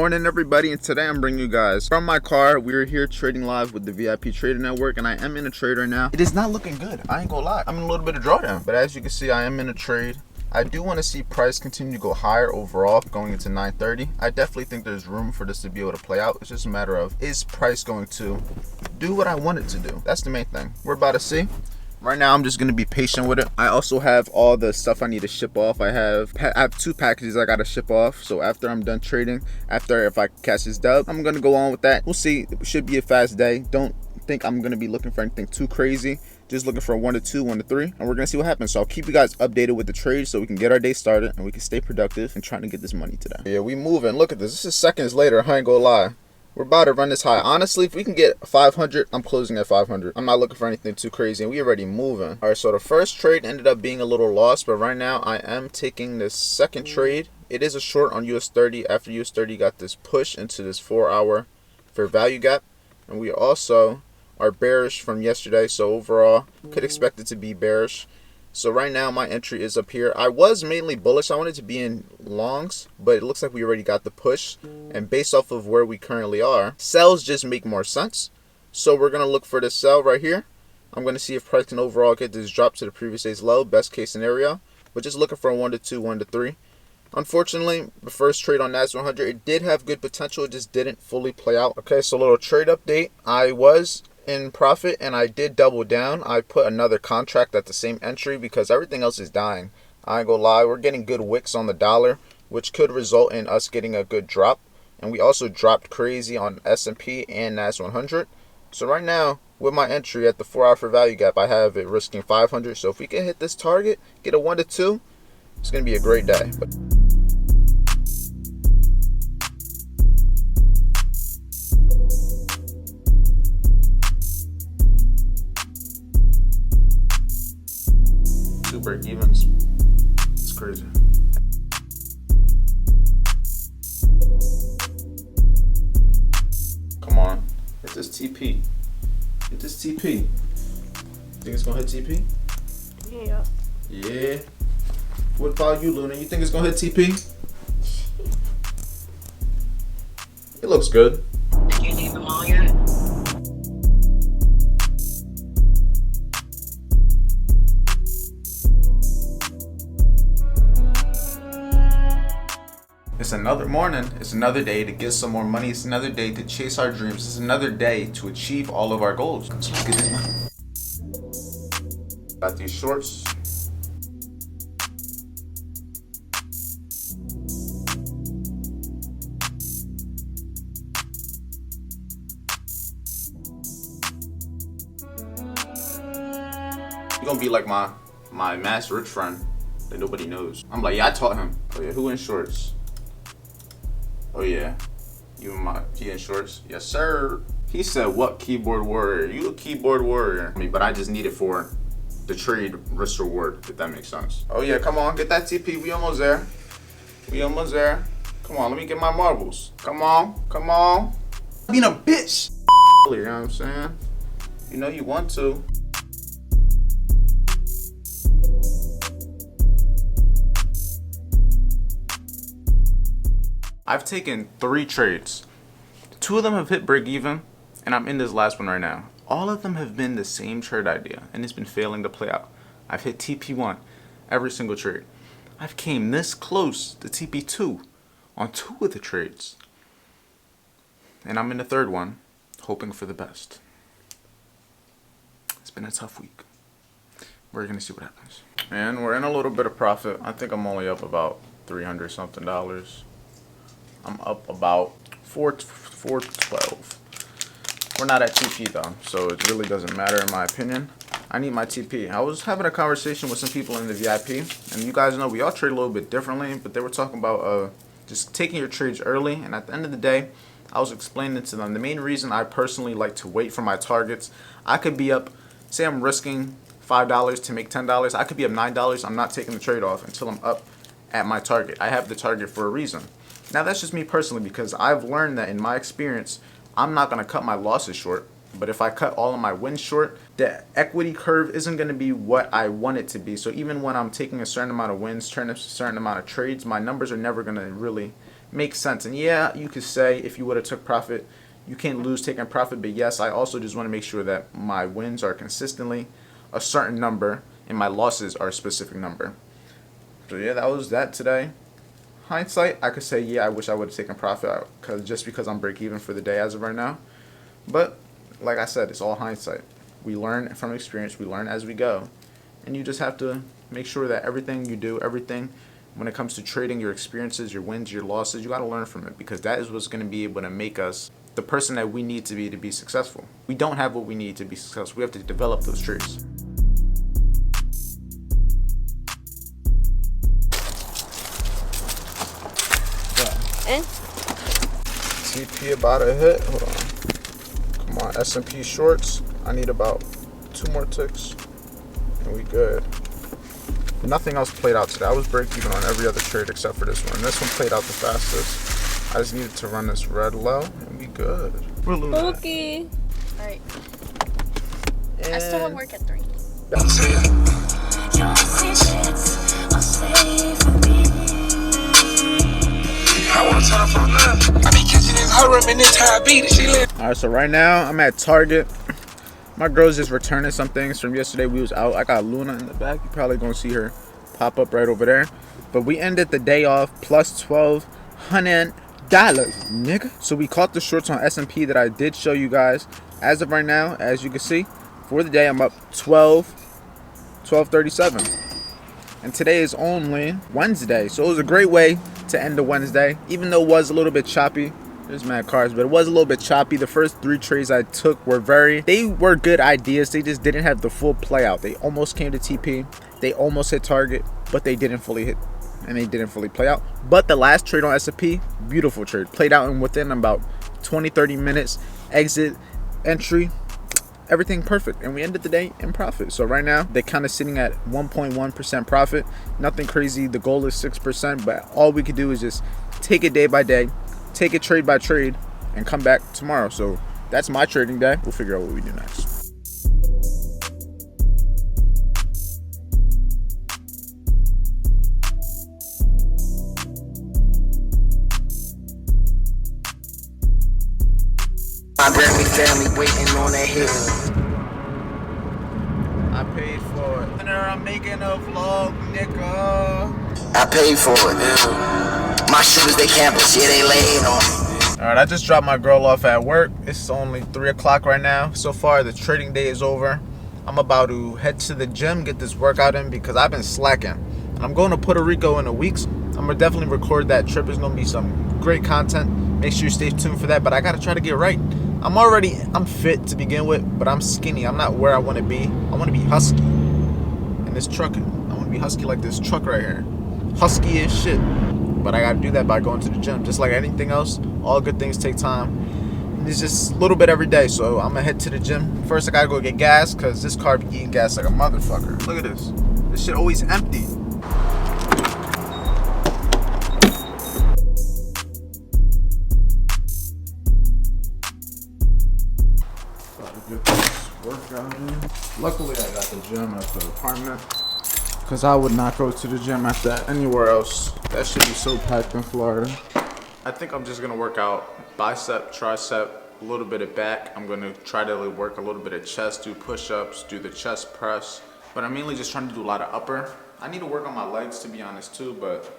morning, everybody, and today I'm bringing you guys from my car. We're here trading live with the VIP Trader Network, and I am in a trade right now. It is not looking good, I ain't gonna lie. I'm in a little bit of drawdown, but as you can see, I am in a trade. I do want to see price continue to go higher overall going into 9:30. I definitely think there's room for this to be able to play out. It's just a matter of, is price going to do what I want it to do? That's the main thing. We're about to see. Right now, I'm just going to be patient with it. I also have all the stuff I need to ship off. I have 2 packages I got to ship off. So after I'm done trading, if I catch this dub, I'm going to go on with that. We'll see. It should be a fast day. Don't think I'm going to be looking for anything too crazy. Just looking for 1 to 2, 1 to 3, and we're going to see what happens. So I'll keep you guys updated with the trade so we can get our day started and we can stay productive and trying to get this money today. Yeah, we moving. Look at this. This is seconds later. I ain't going to lie. We're about to run this high. Honestly, if we can get 500, I'm closing at 500. I'm not looking for anything too crazy, and we already moving. All right, so the first trade ended up being a little lost, but right now I am taking this second trade. It is a short on US 30 after US 30 got this push into this 4-hour fair value gap, and we also are bearish from yesterday, so overall could expect it to be bearish. So right now my entry is up here. I was mainly bullish. I wanted to be in longs, but it looks like we already got the push, and based off of where we currently are, sells just make more sense. So we're going to look for the sell right here. I'm going to see if price can overall get this drop to the previous day's low, best case scenario, but just looking for a 1 to 2, 1 to 3. Unfortunately, the first trade on NAS 100, it did have good potential, it just didn't fully play out. Okay, so a little trade update. I was in profit and I did double down. I put another contract at the same entry because everything else is dying. I ain't gonna lie, we're getting good wicks on the dollar, which could result in us getting a good drop. And we also dropped crazy on S&P and NAS 100. So right now, with my entry at the 4-hour fair value gap, I have it risking 500. So if we can hit this target, get a 1 to 2, it's gonna be a great day. Break evens. It's crazy. Come on. Hit this TP. Hit this TP. Think it's gonna hit TP? Yeah. Yeah. What about you, Luna? You think it's gonna hit TP? It looks good. Did you leave them all yet? It's another morning. It's another day to get some more money. It's another day to chase our dreams. It's another day to achieve all of our goals. Let's get this money. Got these shorts. You're gonna be like my mass rich friend that nobody knows. I'm like, yeah, I taught him. Oh yeah, who in shorts? Oh yeah, he in shorts? Yes sir. He said, what keyboard warrior? You a keyboard warrior. But I just need it for the trade risk reward, if that makes sense. Oh yeah, come on, get that TP, we almost there. We almost there. Come on, let me get my marbles. Come on, come on. Being a bitch. You know what I'm saying? You know you want to. I've taken 3 trades. 2 of them have hit break even, and I'm in this last one right now. All of them have been the same trade idea, and it's been failing to play out. I've hit TP1 every single trade. I've came this close to TP2 on 2 of the trades. And I'm in the 3rd one, hoping for the best. It's been a tough week. We're gonna see what happens. And we're in a little bit of profit. I think I'm only up about $300 something. I'm up about 412. We're not at TP though, so it really doesn't matter in my opinion. I need my TP. I was having a conversation with some people in the VIP, and you guys know we all trade a little bit differently, but they were talking about just taking your trades early, and at the end of the day, I was explaining to them the main reason I personally like to wait for my targets. I could be up, say I'm risking $5 to make $10. I could be up $9. I'm not taking the trade off until I'm up at my target. I have the target for a reason. Now that's just me personally, because I've learned that in my experience, I'm not going to cut my losses short. But if I cut all of my wins short, the equity curve isn't going to be what I want it to be. So even when I'm taking a certain amount of wins, turning a certain amount of trades, my numbers are never going to really makes sense. And yeah, you could say if you would have took profit, you can't lose taking profit. But yes, I also just want to make sure that my wins are consistently a certain number and my losses are a specific number. So yeah, that was that today. Hindsight, I could say yeah, I wish I would have taken profit out because I'm break even for the day as of right now. But like I said, it's all hindsight. We learn from experience. We learn as we go, and you just have to make sure that everything you do, everything when it comes to trading, your experiences, your wins, your losses, you got to learn from it, because that is what's going to be able to make us the person that we need to be successful. We don't have what we need to be successful. We have to develop those traits. And TP about to hit. Hold on. Come on, S&P shorts. I need about 2 more ticks, and we good. Nothing else played out today. I was break even on every other trade except for this one. This one played out the fastest. I just needed to run this red low, and we good. We're losing. okay. All right. I still have work at 3. Alright, so right now I'm at Target. My girl's just returning some things from yesterday. We was out. I got Luna in the back. You're probably gonna see her pop up right over there. But we ended the day off plus $1,200, nigga. So we caught the shorts on S&P that I did show you guys. As of right now, as you can see, for the day I'm up 1237. And today is only Wednesday, so it was a great way to end the Wednesday, even though it was a little bit choppy. There's mad cards, but it was a little bit choppy. The first 3 trades I took were they were good ideas. They just didn't have the full play out. They almost came to TP. They almost hit target, but they didn't fully hit, and they didn't fully play out. But the last trade on S&P, beautiful trade. Played out in within about 20-30 minutes. Exit, entry, everything perfect, and we ended the day in profit. So right now they're kind of sitting at 1.1% profit. Nothing crazy. The goal is 6%, but all we could do is just take it day by day, take it trade by trade, and come back tomorrow. So that's my trading day. We'll figure out what we do next. My Grammy family waiting on that hill. I paid for it. And I'm making a vlog, nigga. I paid for it. My shooters, they campus, yeah, they laying on me. Alright, I just dropped my girl off at work. It's only 3 o'clock right now. So far, the trading day is over. I'm about to head to the gym, get this workout in, because I've been slacking. And I'm going to Puerto Rico in a week. I'm going to definitely record that trip. It's going to be some great content. Make sure you stay tuned for that. But I got to try to get right. I'm fit to begin with, but I'm skinny. I'm not where I want to be. I want to be husky. And this truck, I want to be husky like this truck right here. Husky as shit. But I got to do that by going to the gym. Just like anything else, all good things take time. And it's just a little bit every day. So I'm going to head to the gym. First, I got to go get gas, because this car be eating gas like a motherfucker. Look at this. This shit always empty. Get this workout in. Luckily, I got the gym at the apartment, because I would not go to the gym at that anywhere else. That should be so packed in Florida. I think I'm just gonna work out bicep, tricep, a little bit of back. I'm gonna try to work a little bit of chest, do push-ups, do the chest press. But I'm mainly just trying to do a lot of upper. I need to work on my legs, to be honest, too, but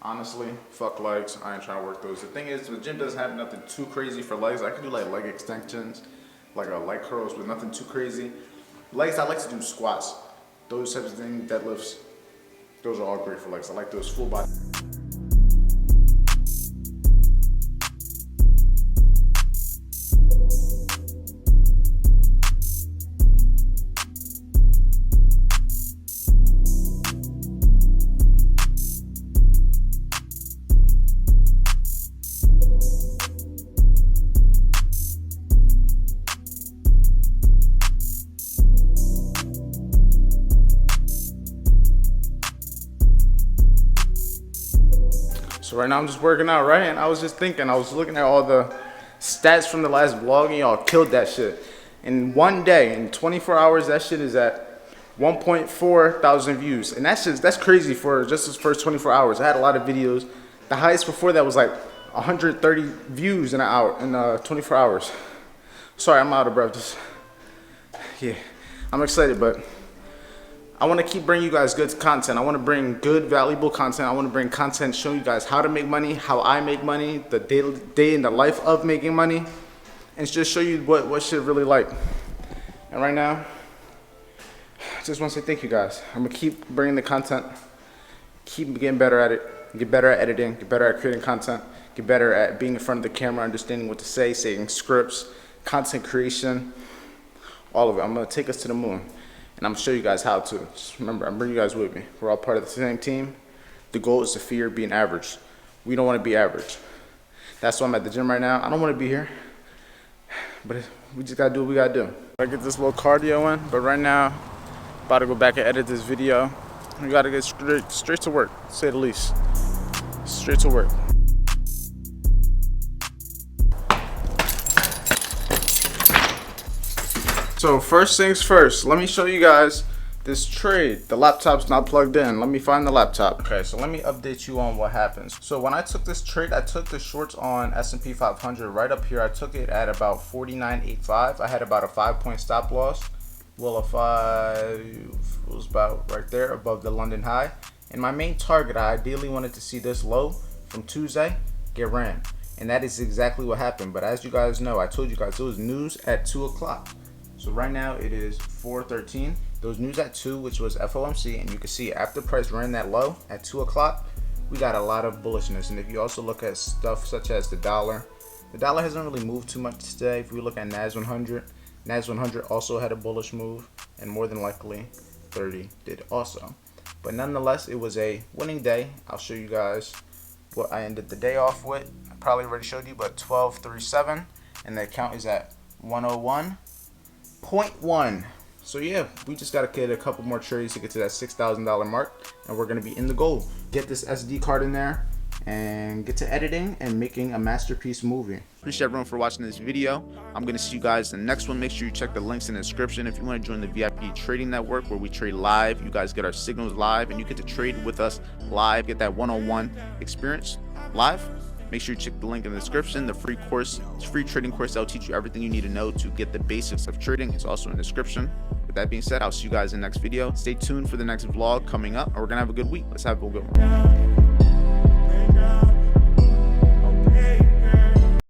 honestly, fuck legs. I ain't trying to work those. The thing is, the gym doesn't have nothing too crazy for legs. I can do like leg extensions, like leg curls, but nothing too crazy. Legs, I like to do squats. Those types of things, deadlifts, those are all great for legs. I like those full body. So right now I'm just working out, right? And I was just thinking, I was looking at all the stats from the last vlog, and y'all killed that shit. In one day, in 24 hours, that shit is at 1.4 thousand views. And that's crazy for just the first 24 hours. I had a lot of videos The highest before that was like 130 views in an hour, in 24 hours. Sorry, I'm out of breath. Yeah, I'm excited, but I want to keep bringing you guys good content. I want to bring good, valuable content. I want to bring content showing you guys how to make money, how I make money, the day in the life of making money, and just show you what shit really like. And right now, I just want to say thank you guys. I'm going to keep bringing the content, keep getting better at it, get better at editing, get better at creating content, get better at being in front of the camera, understanding what to say, saying scripts, content creation, all of it. I'm going to take us to the moon. And I'm gonna show you guys how to. Just remember, I'm bringing you guys with me. We're all part of the same team. The goal is to fear being average. We don't want to be average. That's why I'm at the gym right now. I don't want to be here, but we just gotta do what we gotta do. I get this little cardio in, but right now, about to go back and edit this video. We gotta get straight to work, to say the least. Straight to work. So first things first, let me show you guys this trade. The laptop's not plugged in. Let me find the laptop. Okay, so let me update you on what happens. So when I took this trade, I took the shorts on S&P 500 right up here. I took it at about 49.85. I had about a 5-point stop loss. Well, if it was about right there above the London high. And my main target, I ideally wanted to see this low from Tuesday get ran. And that is exactly what happened. But as you guys know, I told you guys it was news at 2 o'clock. So right now it is 4:13. There was news at 2, which was FOMC, and you can see after price ran that low at 2 o'clock, we got a lot of bullishness. And if you also look at stuff such as the dollar hasn't really moved too much today. If we look at NAS 100, NAS 100 also had a bullish move, and more than likely 30 did also. But nonetheless, it was a winning day. I'll show you guys what I ended the day off with. I probably already showed you, but 12.37, and the account is at 101.1. So yeah, we just gotta get a couple more trades to get to that $6,000 mark, and we're gonna be in the goal. Get this SD card in there and get to editing and making a masterpiece movie. Appreciate everyone for watching this video. I'm gonna see you guys in the next one. Make sure you check the links in the description if you want to join the VIP trading network, where we trade live. You guys get our signals live, and you get to trade with us live. Get that one-on-one experience live. Make sure you check the link in the description. The free trading course that'll teach you everything you need to know to get the basics of trading. It's also in the description. With that being said, I'll see you guys in the next video. Stay tuned for the next vlog coming up, and we're gonna have a good week. Let's have a good one.